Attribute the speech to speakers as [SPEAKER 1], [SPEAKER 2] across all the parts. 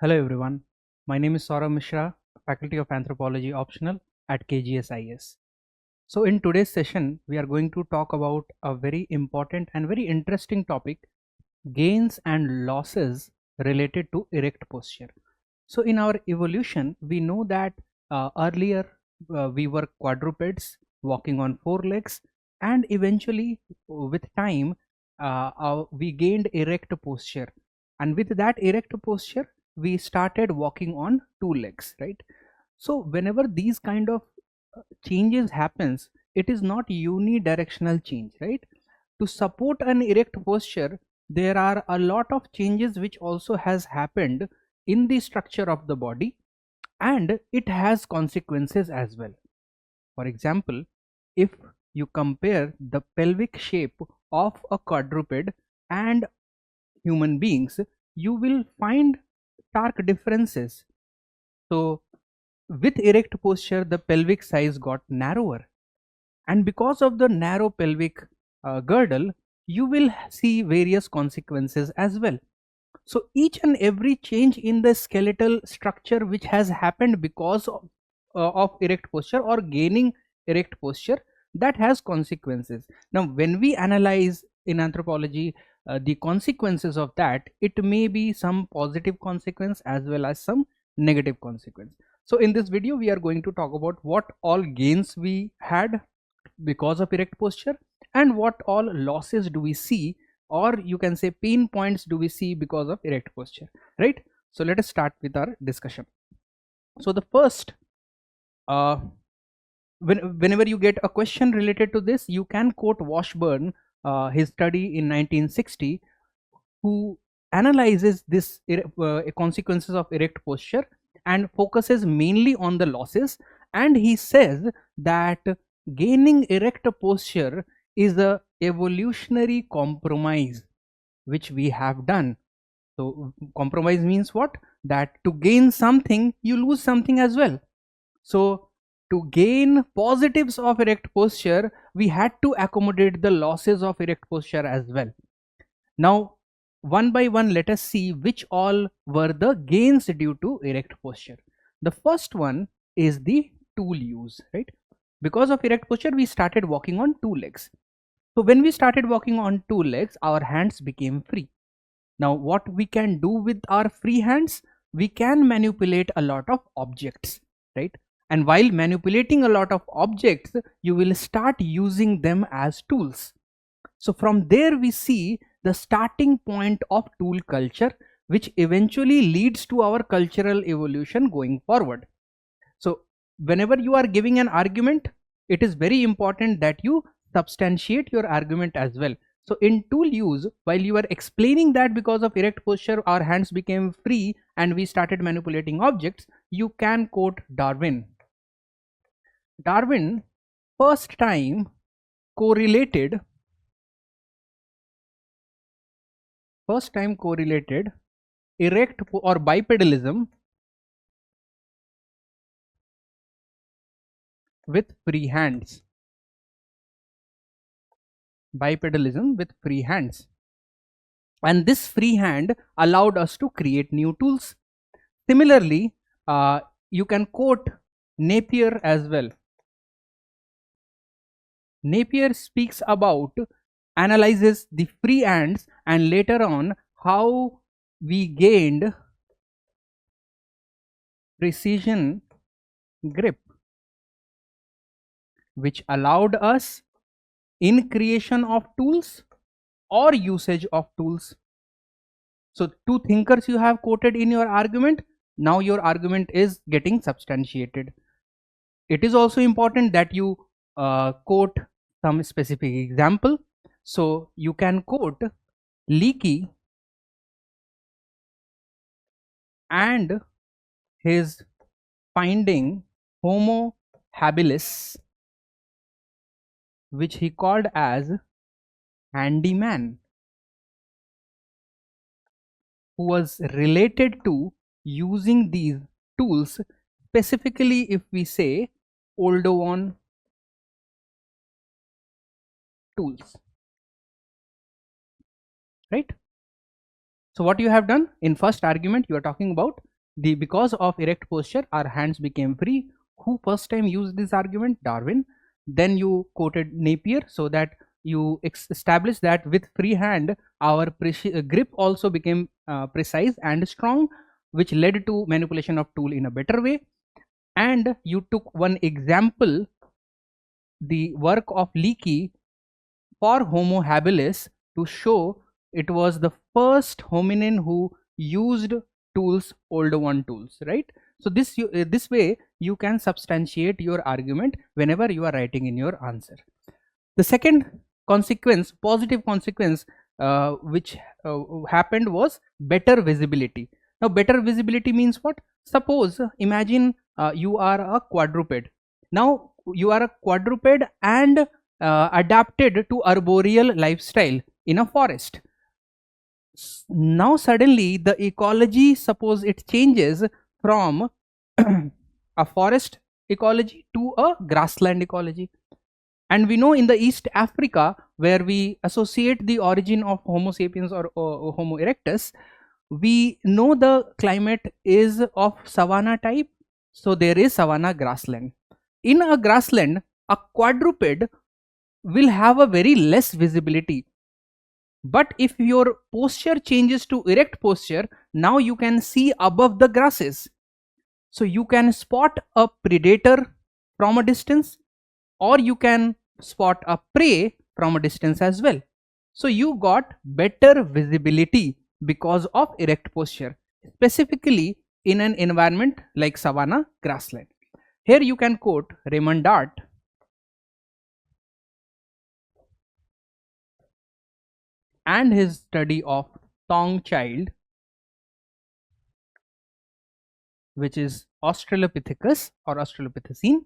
[SPEAKER 1] Hello everyone, my name is Saurabh Mishra, Faculty of Anthropology optional at KGS IAS. So in today's session, we are going to talk about a very important and very interesting topic, gains and losses related to erect posture. So in our evolution, we know that earlier we were quadrupeds walking on four legs, and eventually with time we gained erect posture, and with that erect posture we started walking on two legs, right? So whenever these kind of changes happens, it is not unidirectional change, right? To support an erect posture, there are a lot of changes which also has happened in the structure of the body, and it has consequences as well. For example, if you compare the pelvic shape of a quadruped and human beings, you will find stark differences. So with erect posture, the pelvic size got narrower, and because of the narrow pelvic girdle, you will see various consequences as well. So each and every change in the skeletal structure which has happened because of erect posture or gaining erect posture, that has consequences. Now when we analyze in anthropology the consequences of that, it may be some positive consequence as well as some negative consequence. So in this video we are going to talk about what all gains we had because of erect posture and what all losses do we see, or you can say pain points do we see because of erect posture, right? So let us start with our discussion. So the first, whenever you get a question related to this, you can quote Washburn, his study in 1960, who analyzes this consequences of erect posture and focuses mainly on the losses, and he says that gaining erect posture is a evolutionary compromise which we have done. So compromise means what? That to gain something you lose something as well. So to gain positives of erect posture, we had to accommodate the losses of erect posture as well. Now, one by one, let us see which all were the gains due to erect posture. The first one is the tool use, right? Because of erect posture, we started walking on two legs. So when we started walking on two legs, our hands became free. Now, what we can do with our free hands, we can manipulate a lot of objects, right? And while manipulating a lot of objects, you will start using them as tools. So from there we see the starting point of tool culture, which eventually leads to our cultural evolution going forward. So whenever you are giving an argument, it is very important that you substantiate your argument as well. So in tool use, while you are explaining that because of erect posture our hands became free and we started manipulating objects, you can quote Darwin. Darwin first time correlated erect or bipedalism with free hands. Bipedalism with free hands. And this free hand allowed us to create new tools. Similarly, you can quote Napier as well. Napier speaks about, analyzes the free hands and later on how we gained precision grip, which allowed us in creation of tools or usage of tools. So two thinkers you have quoted in your argument. Now your argument is getting substantiated. It is also important that you quote some specific example. So you can quote Leakey and his finding Homo habilis, which he called as handyman, who was related to using these tools, specifically if we say Oldowan tools, right? So what you have done in first argument, you are talking about Because of erect posture, our hands became free. Who first time used this argument? Darwin. Then you quoted Napier, so that you established that with free hand, our grip also became precise and strong, which led to manipulation of tool in a better way. And you took one example, the work of Leakey for Homo habilis, to show it was the first hominin who used tools, older one tools, right? So this way you can substantiate your argument whenever you are writing in your answer. The second consequence, positive consequence, which happened was better visibility. Now better visibility means what? Suppose imagine you are a quadruped. Now you are a quadruped and adapted to arboreal lifestyle in a forest. Now suddenly the ecology, suppose it changes from a forest ecology to a grassland ecology. And we know in the East Africa, where we associate the origin of Homo sapiens or Homo erectus, we know the climate is of savanna type. So there is savanna grassland. In a grassland, a quadruped will have a very less visibility. But if your posture changes to erect posture, now you can see above the grasses. So you can spot a predator from a distance, or you can spot a prey from a distance as well. So you got better visibility because of erect posture, specifically in an environment like savanna grassland. Here you can quote Raymond Dart and his study of Thong child, which is Australopithecus or Australopithecine.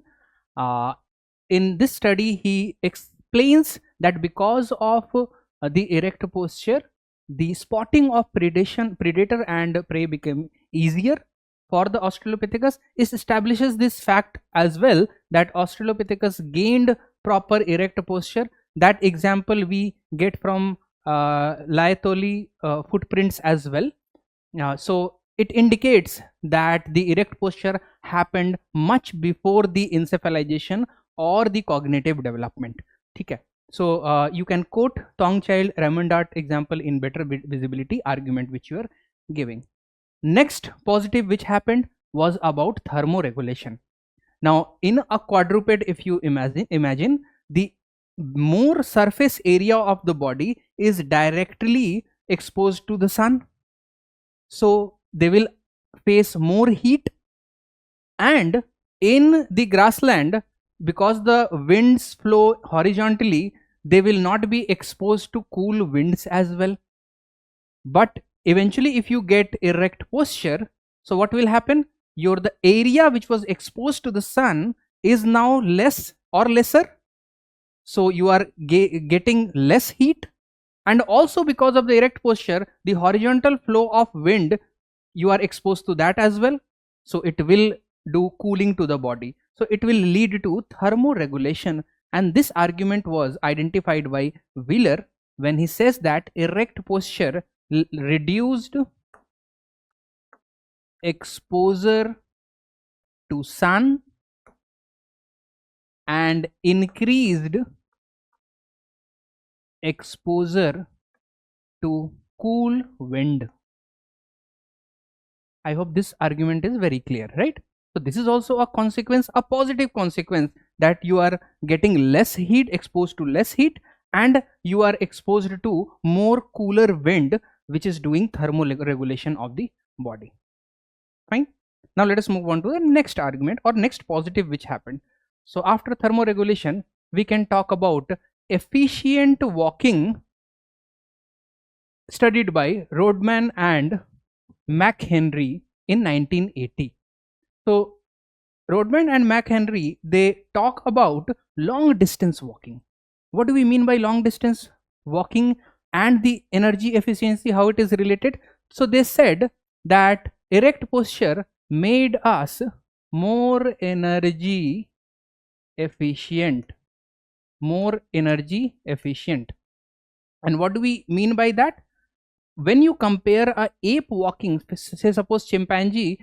[SPEAKER 1] In this study, he explains that because of the erect posture, the spotting of predator and prey became easier for the Australopithecus. It establishes this fact as well, that Australopithecus gained proper erect posture. That example we get from Laetoli footprints as well. So it indicates that the erect posture happened much before the encephalization or the cognitive development. Okay. So you can quote Thong child Raymond Dart example in better visibility argument which you are giving. Next positive which happened was about thermoregulation. Now in a quadruped, if you imagine the more surface area of the body is directly exposed to the sun, so they will face more heat. And in the grassland, because the winds flow horizontally, they will not be exposed to cool winds as well. But eventually if you get erect posture, so what will happen? The area which was exposed to the sun is now less or lesser, so you are getting less heat. And also because of the erect posture, the horizontal flow of wind, you are exposed to that as well, so it will do cooling to the body, so it will lead to thermoregulation. And this argument was identified by Wheeler when he says that erect posture reduced exposure to sun and increased exposure to cool wind. I hope this argument is very clear, right? So this is also a consequence, a positive consequence, that you are getting less heat, exposed to less heat, and you are exposed to more cooler wind, which is doing thermoregulation of the body. Fine. Now let us move on to the next argument or next positive which happened. So after thermoregulation, we can talk about efficient walking, studied by Rodman and McHenry in 1980. So Rodman and McHenry, they talk about long distance walking. What do we mean by long distance walking and the energy efficiency, how it is related? So they said that erect posture made us more energy efficient. More energy efficient. And what do we mean by that? When you compare a ape walking, say suppose chimpanzee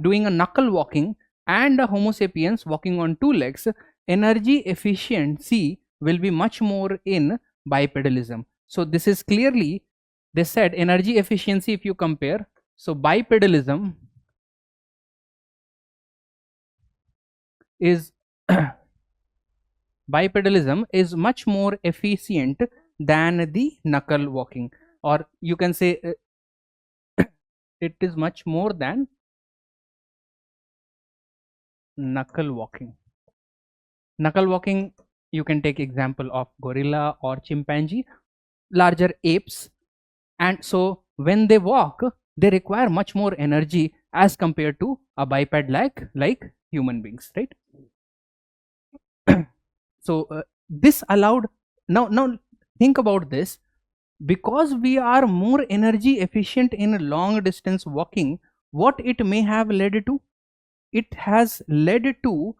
[SPEAKER 1] doing a knuckle walking and a Homo sapiens walking on two legs, energy efficiency will be much more in bipedalism. So this is clearly, they said energy efficiency, if you compare, so bipedalism is bipedalism is much more efficient than the knuckle walking, or you can say it is much more than knuckle walking. Knuckle walking, you can take example of gorilla or chimpanzee, larger apes, and so when they walk, they require much more energy as compared to a biped like human beings, right? So this allowed, now think about this, because we are more energy efficient in long distance walking, what it may have led to, it has led to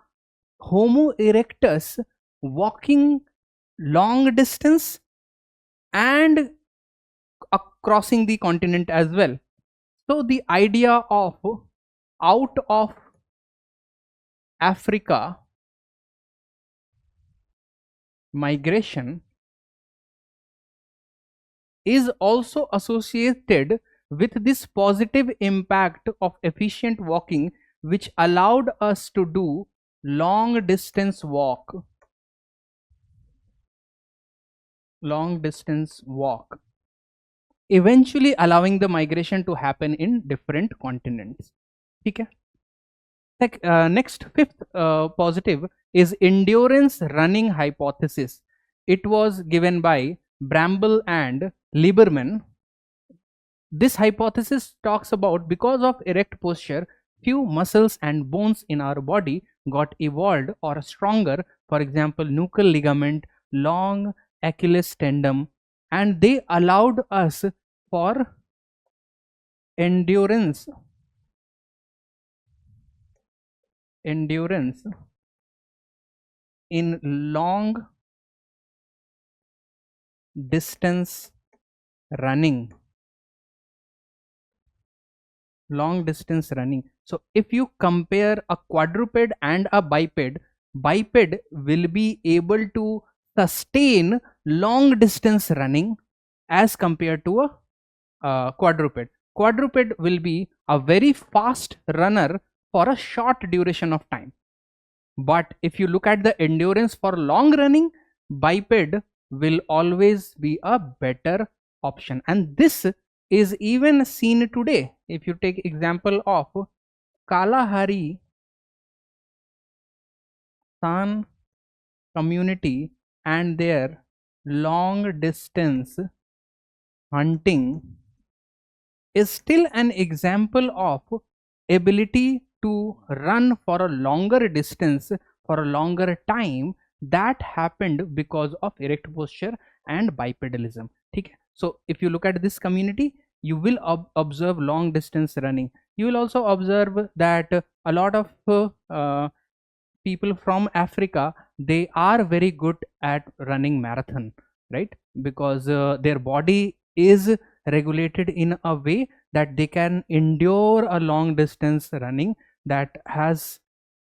[SPEAKER 1] Homo erectus walking long distance and crossing the continent as well. So the idea of out of Africa migration is also associated with this positive impact of efficient walking, which allowed us to do long distance walk, eventually allowing the migration to happen in different continents. Okay. Next, fifth positive is endurance running hypothesis. It was given by Bramble and Lieberman. This hypothesis talks about, because of erect posture, few muscles and bones in our body got evolved or stronger, for example nuchal ligament, long Achilles tendon, and they allowed us for endurance in long distance running. So if you compare a quadruped and a biped will be able to sustain long distance running as compared to a quadruped. Quadruped will be a very fast runner for a short duration of time, but if you look at the endurance for long running, biped will always be a better option, and this is even seen today. If you take example of Kalahari San community and their long distance hunting is still an example of ability to run for a longer distance for a longer time, that happened because of erect posture and bipedalism. Okay? So if you look at this community, you will observe long distance running. You will also observe that a lot of people from Africa, they are very good at running marathon, right? Because their body is regulated in a way that they can endure a long distance running, that has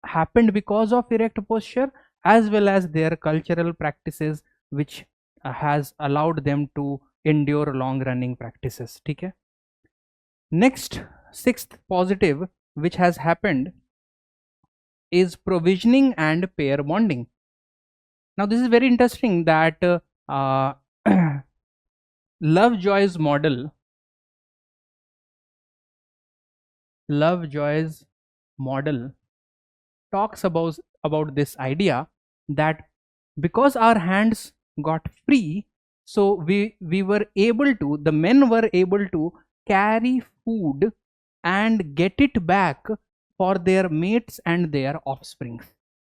[SPEAKER 1] happened because of erect posture as well as their cultural practices, which has allowed them to endure long running practices. Okay? Next, sixth positive which has happened is provisioning and pair bonding. Now this is very interesting that Lovejoy's model talks about this idea that because our hands got free, so we were able to, the men were able to carry food and get it back for their mates and their offspring.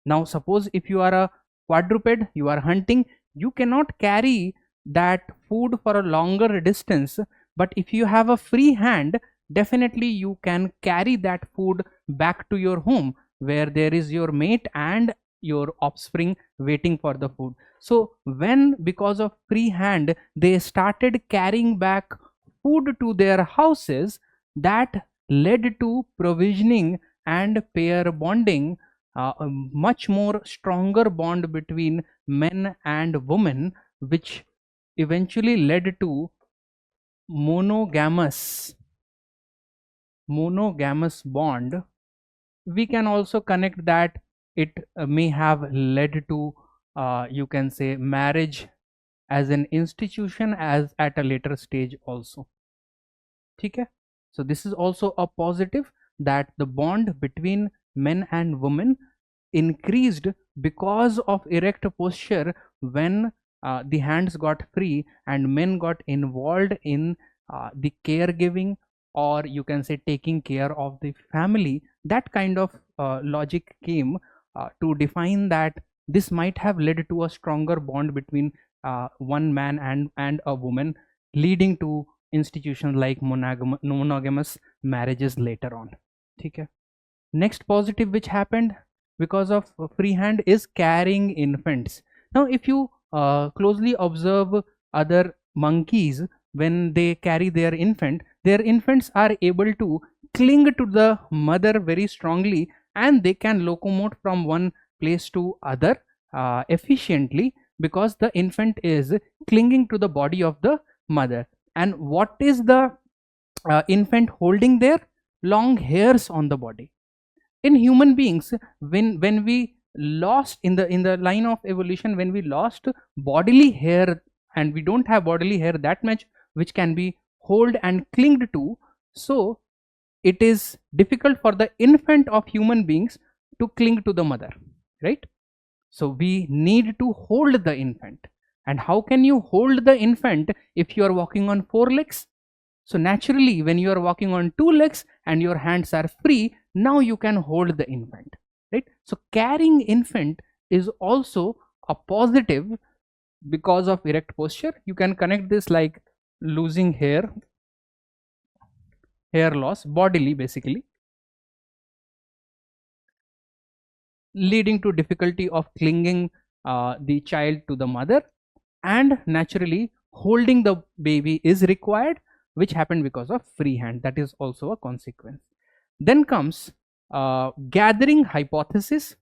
[SPEAKER 1] Now suppose if you are a quadruped, you are hunting, you cannot carry that food for a longer distance, but if you have a free hand, definitely you can carry that food back to your home where there is your mate and your offspring waiting for the food. So when, because of free hand, they started carrying back food to their houses, that led to provisioning and pair bonding, a much more stronger bond between men and women, which eventually led to monogamous bond. We can also connect that it may have led to, you can say, marriage as an institution as at a later stage also. Okay, so this is also a positive, that the bond between men and women increased because of erect posture when the hands got free and men got involved in the caregiving, or you can say taking care of the family. That kind of logic came to define that this might have led to a stronger bond between one man and a woman, leading to institutions like monogamous marriages later on. Okay. Next positive which happened because of freehand is carrying infants. Now if you closely observe other monkeys, when they carry their infants are able to cling to the mother very strongly, and they can locomote from one place to other efficiently, because the infant is clinging to the body of the mother. And what is the infant holding there? Long hairs on the body. In human beings, when we lost in the line of evolution, when we lost bodily hair, and we don't have bodily hair that much which can be hold and clinged to, so it is difficult for the infant of human beings to cling to the mother, right? So we need to hold the infant. And how can you hold the infant if you are walking on four legs? So naturally, when you are walking on two legs and your hands are free, now you can hold the infant, right? So carrying infant is also a positive because of erect posture. You can connect this like losing hair loss bodily, basically leading to difficulty of clinging the child to the mother, and naturally holding the baby is required, which happened because of freehand. That is also a consequence. Then comes gathering hypothesis.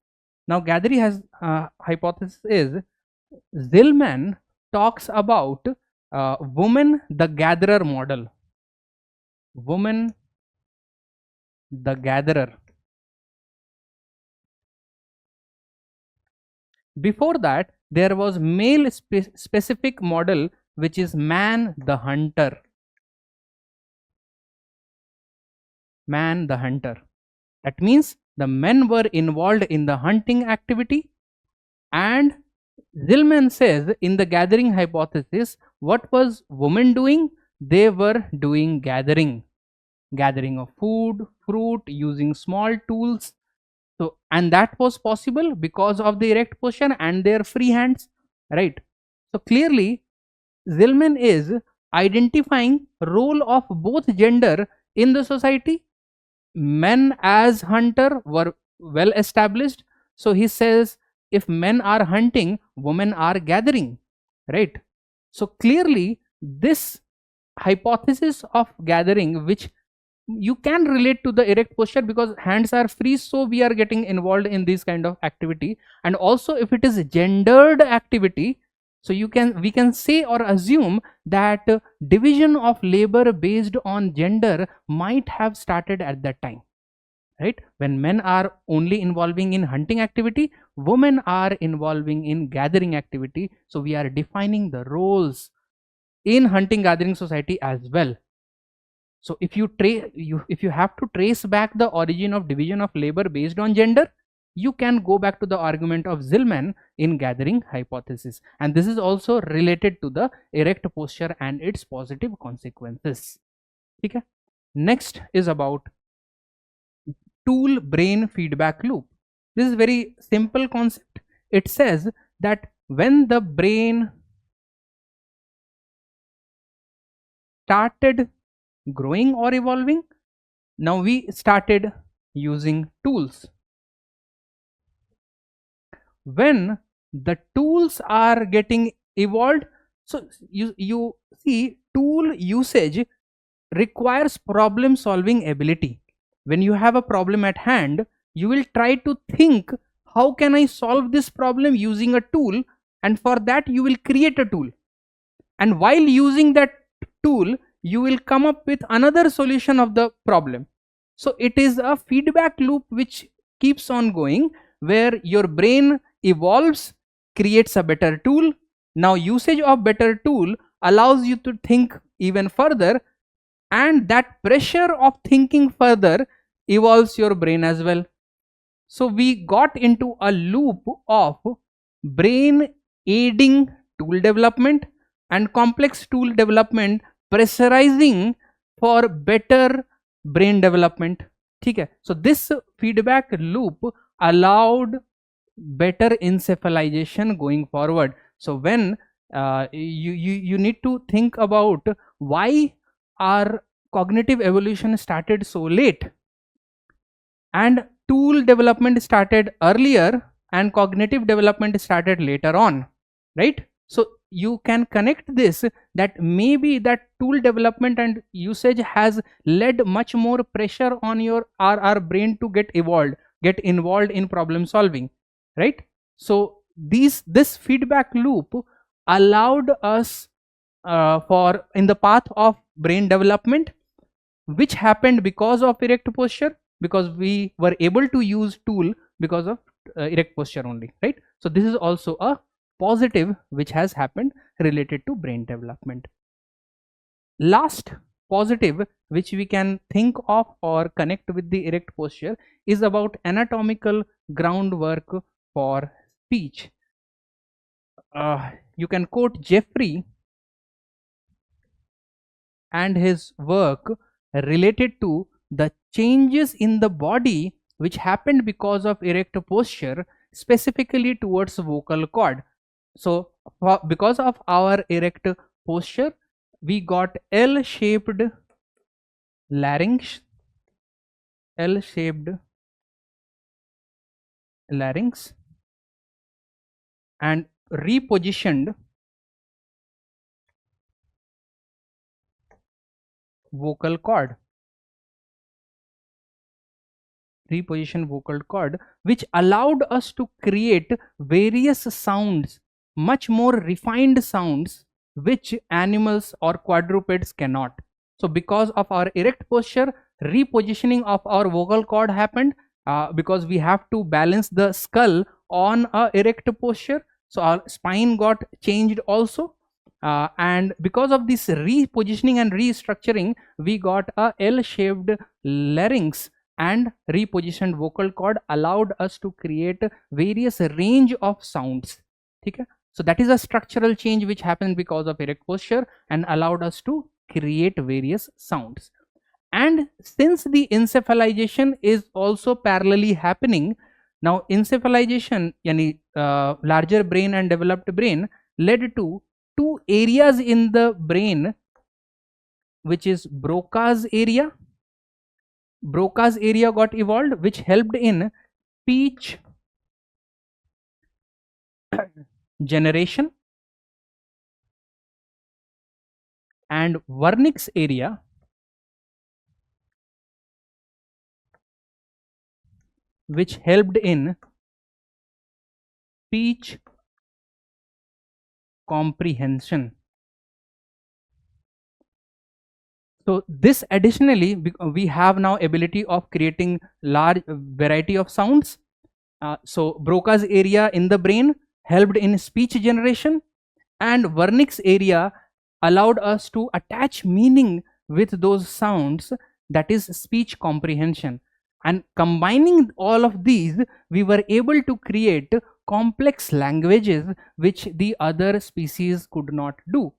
[SPEAKER 1] Now gathering hypothesis is, Zillman talks about woman the gatherer model. Woman the gatherer. Before that, there was male specific model, which is man the hunter. Man the hunter. That means the men were involved in the hunting activity, and Zillman says in the gathering hypothesis, what was women doing? They were doing gathering of food, fruit, using small tools. So, and that was possible because of the erect posture and their free hands, right? So clearly Zillman is identifying role of both gender in the society. Men as hunter were well established, so he says if men are hunting, women are gathering, right? So clearly this hypothesis of gathering, which you can relate to the erect posture because hands are free, so we are getting involved in this kind of activity. And also if it is gendered activity, so we can say or assume that division of labor based on gender might have started at that time, right? When men are only involving in hunting activity, women are involving in gathering activity. So we are defining the roles in hunting gathering society as well. So if you have to trace back the origin of division of labor based on gender, you can go back to the argument of Zillman in gathering hypothesis. And this is also related to the erect posture and its positive consequences. Okay? Next is about tool brain feedback loop. This is very simple concept. It says that when the brain started growing or evolving, now we started using tools. When the tools are getting evolved, so you see tool usage requires problem solving ability. when you have a problem at hand, you will try to think, how can I solve this problem using a tool? And for that you will create a tool, and while using that tool you will come up with another solution of the problem. So it is a feedback loop which keeps on going, where your brain evolves, creates a better tool. Now usage of better tool allows you to think even further, and that pressure of thinking further evolves your brain as well. So we got into a loop of brain aiding tool development and complex tool development pressurizing for better brain development. Okay, so this feedback loop allowed better encephalization going forward. So when you need to think about why our cognitive evolution started so late, and tool development started earlier and cognitive development started later on, right? So you can connect this, that maybe that tool development and usage has led much more pressure on our brain to get involved in problem solving, right? So this feedback loop allowed us for in the path of brain development, which happened because of erect posture, because we were able to use tool because of erect posture only, right? So this is also a positive which has happened related to brain development. Last positive which we can think of or connect with the erect posture is about anatomical groundwork for speech. You can quote Jeffrey and his work related to the changes in the body which happened because of erect posture, specifically towards vocal cord. So because of our erect posture, we got L-shaped larynx, L-shaped larynx, and repositioned vocal cord, which allowed us to create various sounds, much more refined sounds, which animals or quadrupeds cannot. So because of our erect posture, repositioning of our vocal cord happened, because we have to balance the skull on a erect posture, so our spine got changed also. And because of this repositioning and restructuring, we got a L-shaped larynx, and repositioned vocal cord allowed us to create various range of sounds. Okay? So that is a structural change which happened because of erect posture and allowed us to create various sounds. And since the encephalization is also parallelly happening, now encephalization, yani larger brain and developed brain, led to two areas in the brain, which is Broca's area. Broca's area got evolved, which helped in speech generation, and Wernicke's area, which helped in speech comprehension. So this additionally, we have now ability of creating large variety of sounds. So Broca's area in the brain helped in speech generation, and Wernicke's area allowed us to attach meaning with those sounds, that is speech comprehension. And combining all of these, we were able to create complex languages which the other species could not do.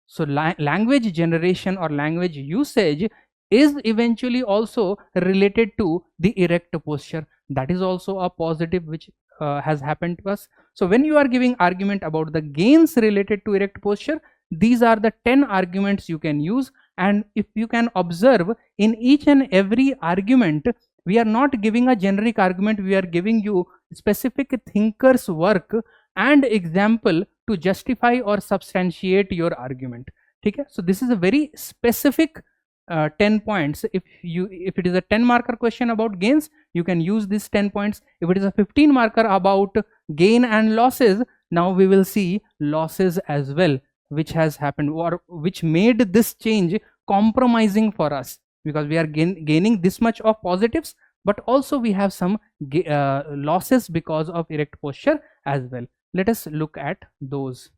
[SPEAKER 1] So language generation or language usage is eventually also related to the erect posture. That is also a positive which has happened to us. So when you are giving argument about the gains related to erect posture, these are the 10 arguments you can use. And if you can observe, in each and every argument, we are not giving a generic argument, we are giving you specific thinkers' work and example to justify or substantiate your argument. Okay? So this is a very specific 10 points. If it is a 10 marker question about gains, you can use this 10 points. If it is a 15 marker about gain and losses, now we will see losses as well, which has happened or which made this change compromising for us, because we are gaining this much of positives, but also we have some losses because of erect posture as well. Let us look at those.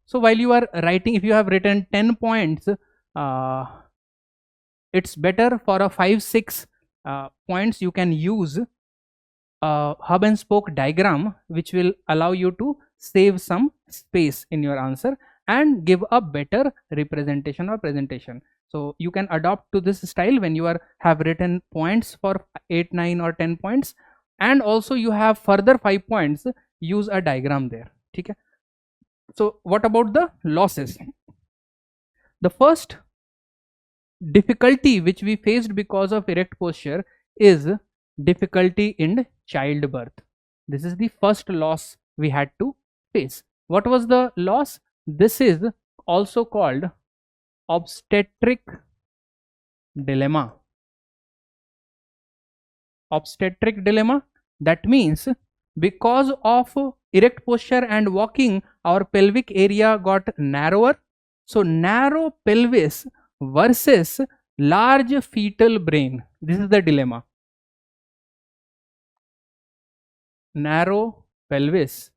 [SPEAKER 1] So while you are writing, if you have written 10 points, it's better for a 5-6 points you can use a hub and spoke diagram, which will allow you to save some space in your answer and give a better representation or presentation. So you can adopt to this style when you have written points for 8, 9 or 10 points, and also you have further 5 points, use a diagram there. Okay? So what about the losses? The first difficulty which we faced because of erect posture is difficulty in childbirth. This is the first loss we had to face. What was the loss? This is also called obstetric dilemma. Obstetric dilemma, that means because of erect posture and walking, our pelvic area got narrower. So narrow pelvis versus large fetal brain. This is the dilemma. Narrow pelvis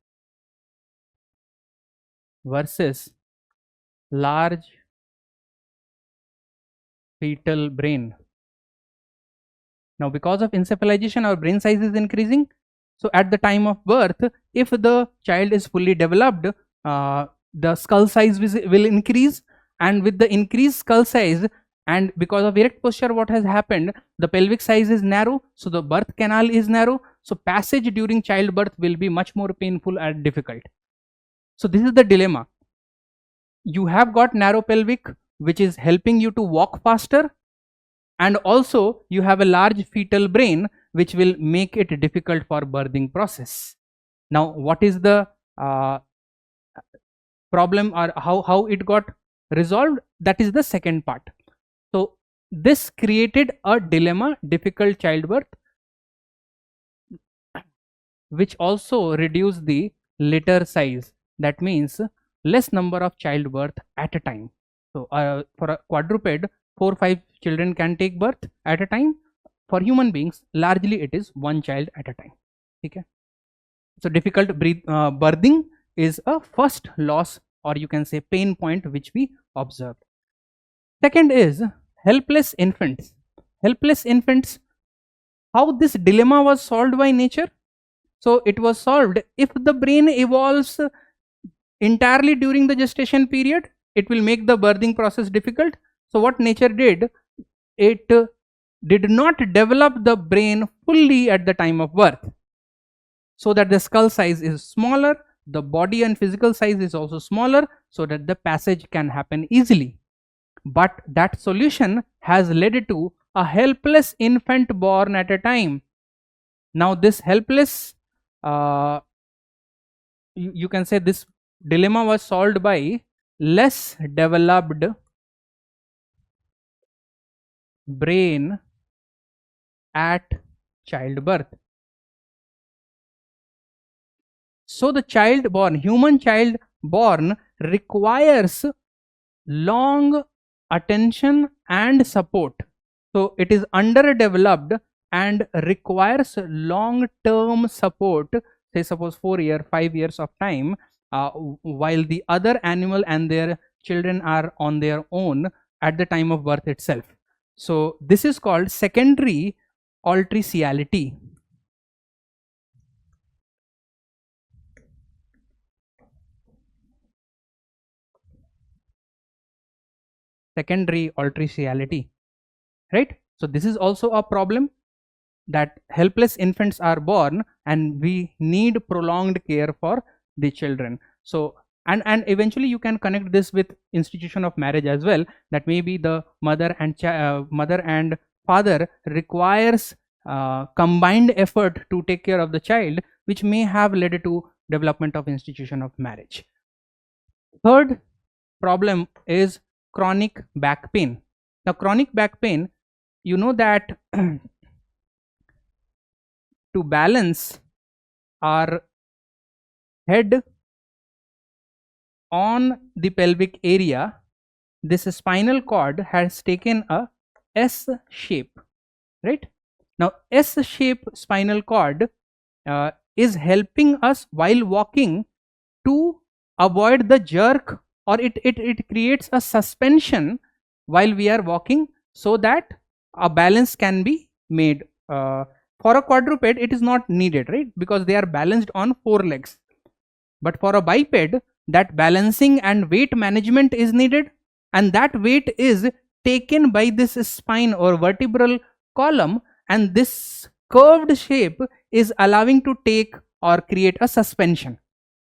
[SPEAKER 1] versus large fetal brain. Now because of encephalization, our brain size is increasing. So at the time of birth, if the child is fully developed, the skull size will increase, and with the increased skull size and because of erect posture, what has happened, the pelvic size is narrow, so the birth canal is narrow, so passage during childbirth will be much more painful and difficult. So this is the dilemma. You have got narrow pelvic, which is helping you to walk faster, and also you have a large fetal brain, which will make it difficult for birthing process. Now what is the problem, or how it got resolved? That is the second part. So this created a dilemma, difficult childbirth, which also reduced the litter size. That means less number of childbirth at a time. So for a quadruped, 4-5 children can take birth at a time. For human beings, largely it is one child at a time. Okay? So difficult birthing is a first loss, or you can say pain point, which we observed. Second is helpless infants. Helpless infants, how this dilemma was solved by nature? So it was solved, if the brain evolves entirely during the gestation period, it will make the birthing process difficult. So what nature did, it did not develop the brain fully at the time of birth, so that the skull size is smaller, the body and physical size is also smaller, so that the passage can happen easily. But that solution has led to a helpless infant born at a time. Now this helpless, you can say this dilemma was solved by less developed brain at childbirth. So the child born, human child born, requires long attention and support. So it is underdeveloped and requires long term support, say suppose 4 years, 5 years of time, while the other animal and their children are on their own at the time of birth itself. So this is called secondary altriciality. Secondary altriciality, right? So this is also a problem, that helpless infants are born and we need prolonged care for the children. So and eventually you can connect this with institution of marriage as well, that maybe the mother and father requires combined effort to take care of the child, which may have led to development of institution of marriage. Third problem is chronic back pain. Now chronic back pain, you know that to balance our head on the pelvic area, this spinal cord has taken a S shape, right? Now S shape spinal cord is helping us while walking to avoid the jerk, or it creates a suspension while we are walking, so that a balance can be made. For a quadruped it is not needed, right, because they are balanced on four legs. But for a biped, that balancing and weight management is needed, and that weight is taken by this spine or vertebral column, and this curved shape is allowing to take or create a suspension.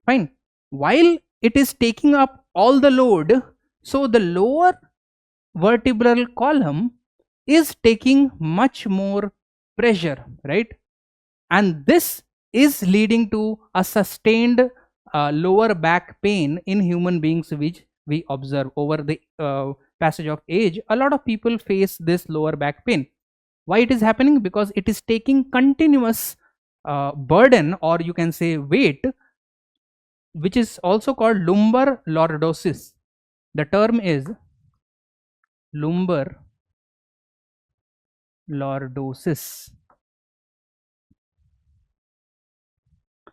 [SPEAKER 1] Fine. While it is taking up all the load, so the lower vertebral column is taking much more pressure, right? And this is leading to a sustained lower back pain in human beings, which we observe over the passage of age. A lot of people face this lower back pain. Why it is happening? Because it is taking continuous burden, or you can say weight, which is also called lumbar lordosis. The term is lumbar lordosis.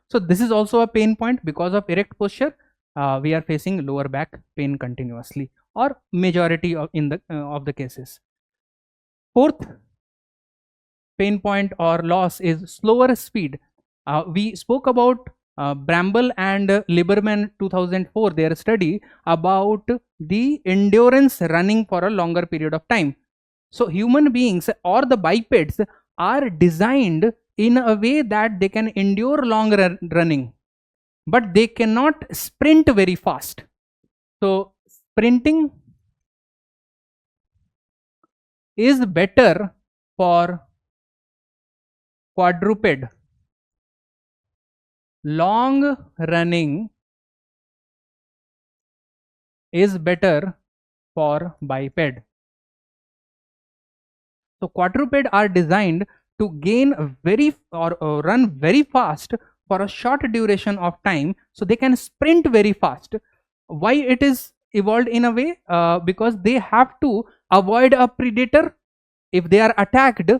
[SPEAKER 1] So this is also a pain point. Because of erect posture, we are facing lower back pain continuously, or majority of of the cases. Fourth pain point or loss is slower speed. We spoke about Bramble and Lieberman 2004, their study about the endurance running for a longer period of time. So human beings or the bipeds are designed in a way that they can endure long running, but they cannot sprint very fast. So sprinting is better for quadruped. Long running is better for biped. So quadruped are designed to gain very or run very fast for a short duration of time, so they can sprint very fast. Why it is evolved in a way? Because they have to avoid a predator. If they are attacked,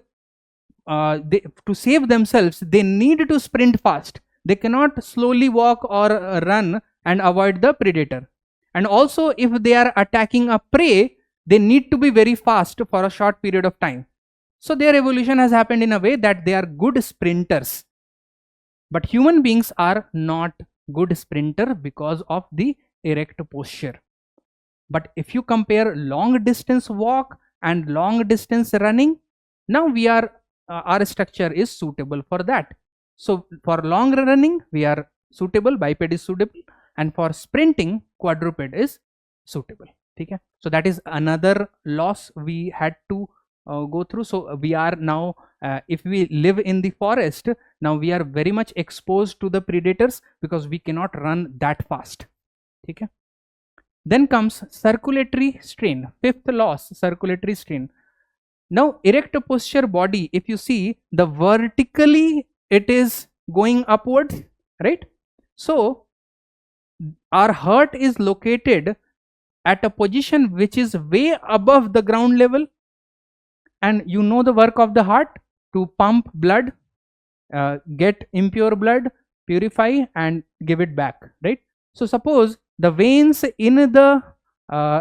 [SPEAKER 1] to save themselves, they need to sprint fast. They cannot slowly walk or run and avoid the predator. And also, if they are attacking a prey, they need to be very fast for a short period of time. So their evolution has happened in a way that they are good sprinters. But human beings are not good sprinter because of the erect posture. But if you compare long distance walk and long distance running, now we are our structure is suitable for that. So for long running we are suitable, biped is suitable, and for sprinting quadruped is suitable. Okay? So that is another loss we had to go through. So we are now, if we live in the forest, now we are very much exposed to the predators because we cannot run that fast. Okay? Then comes circulatory strain. Fifth loss, circulatory strain. Now erect posture body, if you see, the vertically it is going upwards, right? So our heart is located at a position which is way above the ground level, and you know the work of the heart to pump blood, get impure blood, purify and give it back, right? So suppose the veins in the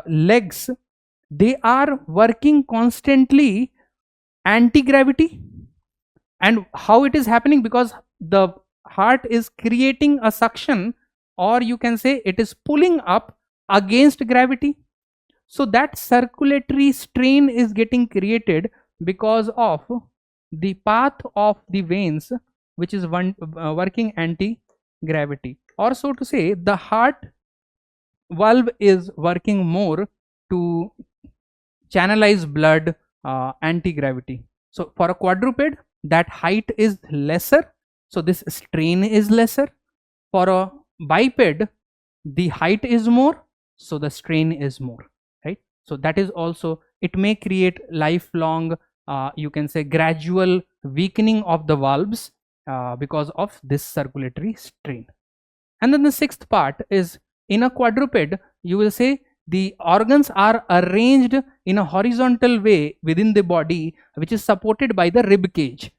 [SPEAKER 1] legs, they are working constantly anti-gravity. And how it is happening? Because the heart is creating a suction, or you can say it is pulling up against gravity. So that circulatory strain is getting created because of the path of the veins, which is working anti-gravity. Or so to say, the heart valve is working more to channelize blood anti-gravity. So for a quadruped, that height is lesser, so this strain is lesser. For a biped, the height is more, so the strain is more, right? So that is also, it may create lifelong, you can say gradual weakening of the valves because of this circulatory strain. And then the sixth part is, in a quadruped, you will say the organs are arranged in a horizontal way within the body, which is supported by the rib cage.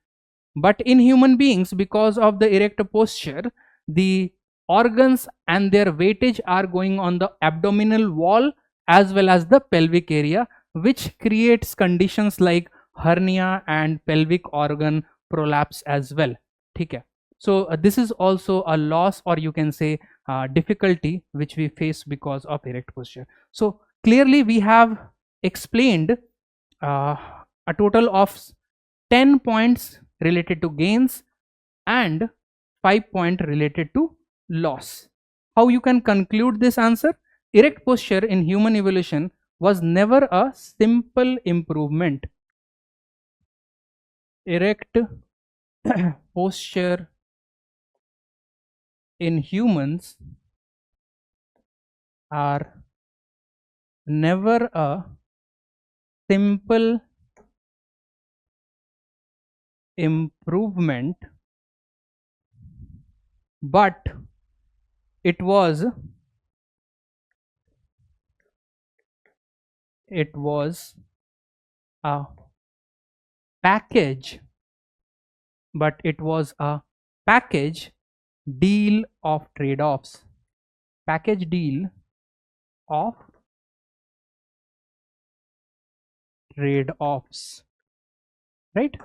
[SPEAKER 1] But in human beings, because of the erect posture, the organs and their weightage are going on the abdominal wall as well as the pelvic area, which creates conditions like hernia and pelvic organ prolapse as well. Okay. So this is also a loss, or you can say difficulty, which we face because of erect posture. So clearly we have explained a total of 10 points related to gains and 5 points related to loss. How you can conclude this answer? Erect posture in human evolution was never a simple improvement. Erect posture in humans are never a simple improvement, but it was a package, deal of trade-offs. Package deal of trade-offs, right?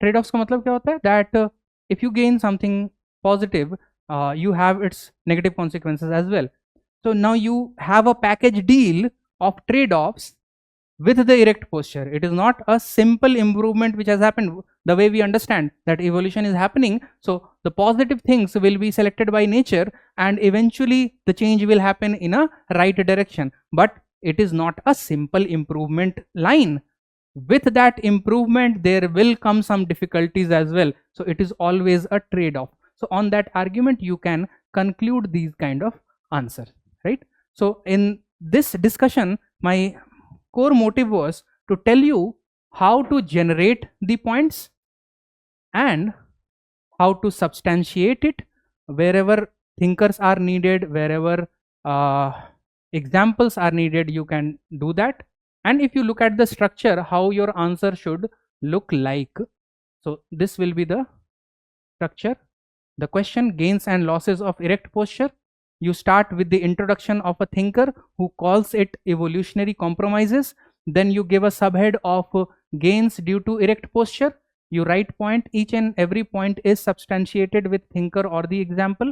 [SPEAKER 1] Trade-offs का मतलब क्या होता है? That if you gain something positive, you have its negative consequences as well. So now you have a package deal of trade-offs with the erect posture. It is not a simple improvement which has happened the way we understand that evolution is happening. So the positive things will be selected by nature and eventually the change will happen in a right direction. But it is not a simple improvement line. With that improvement, there will come some difficulties as well. So it is always a trade-off. So on that argument, you can conclude these kind of answers, right? So in this discussion, my core motive was to tell you how to generate the points and how to substantiate it wherever thinkers are needed, wherever examples are needed, you can do that. And if you look at the structure, how your answer should look like. So this will be the structure. The question: gains and losses of erect posture. You start with the introduction of a thinker who calls it evolutionary compromises. Then you give a subhead of gains due to erect posture. You write point. Each and every point is substantiated with thinker or the example.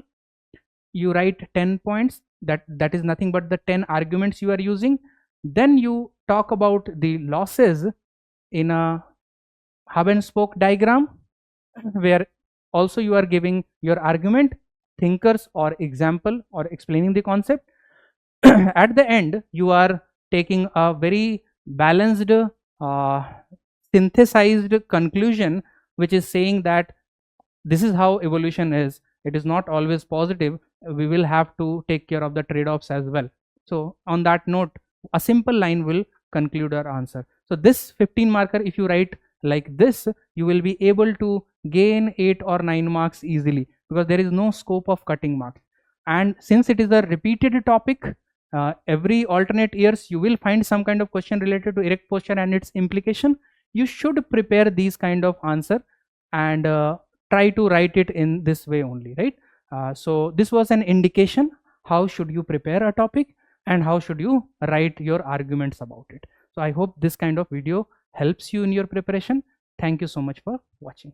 [SPEAKER 1] You write 10 points. That is nothing but the 10 arguments you are using. Then you talk about the losses in a hub and spoke diagram, where also you are giving your argument, thinkers or example, or explaining the concept. At the end, you are taking a very balanced, synthesized conclusion, which is saying that this is how evolution is. It is not always positive. We will have to take care of the trade-offs as well. So on that note, a simple line will conclude our answer. So this 15 marker, if you write like this, you will be able to gain 8 or 9 marks easily, because there is no scope of cutting marks. And since it is a repeated topic, every alternate years you will find some kind of question related to erect posture and its implication. You should prepare these kind of answer and try to write it in this way only, right? So this was an indication how should you prepare a topic and how should you write your arguments about it. So I hope this kind of video helps you in your preparation. Thank you so much for watching.